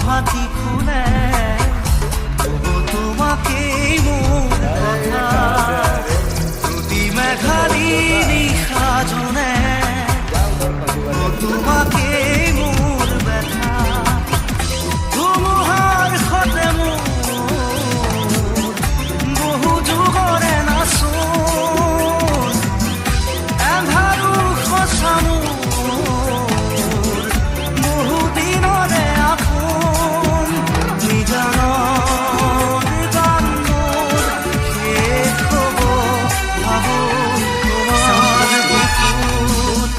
ভাতি খুলে তবু তোমাকেই মোৰ কথা প্ৰতি মেঘালী নিশা জনে তোমাকেই মোৰ ব্যথা ধুমুহাৰ সতে মোৰ বহু যুগৰে নাচোন এন্ধাৰো সঁচা মোৰ বহু দিনৰে আপোন নিজানৰ গান মোৰ শেষ হ'ব ভাবো তোমাৰ বুকুত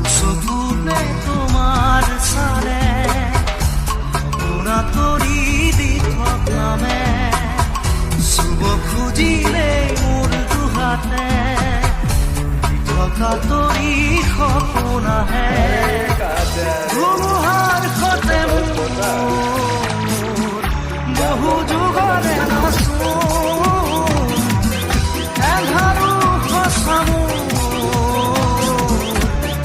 চকুতে তোমাৰ চালে পুৰা তৰি দি থকামে চুব খুজিলে মোৰ দুহাতে থকা তৰি সপোন আহে ধুমুহাৰ সতে মোৰ বহু যুগৰে নাচোন এন্ধাৰো সঁচা মোৰ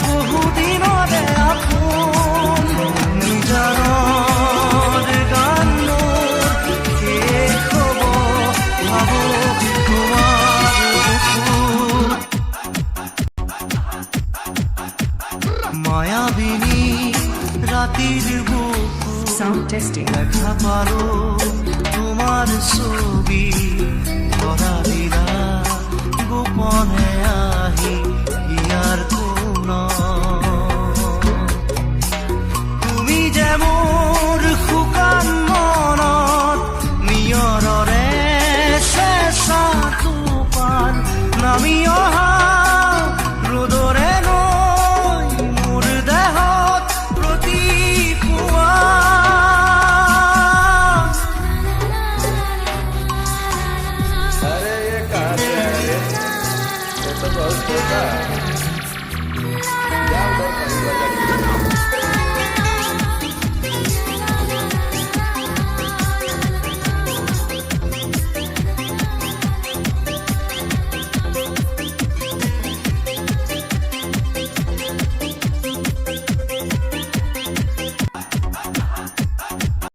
বহু দিনৰে আপোন নিজানৰ গান মোৰ শেষ হ'ব ভাবো তোমাৰ বুকুত মায়াবিনী ৰাতিৰ বুকুত Sound testing. দেখা পালো তোমাৰ ছবি ধৰা দিলা গোপনে আহি ইয়াৰ কোণত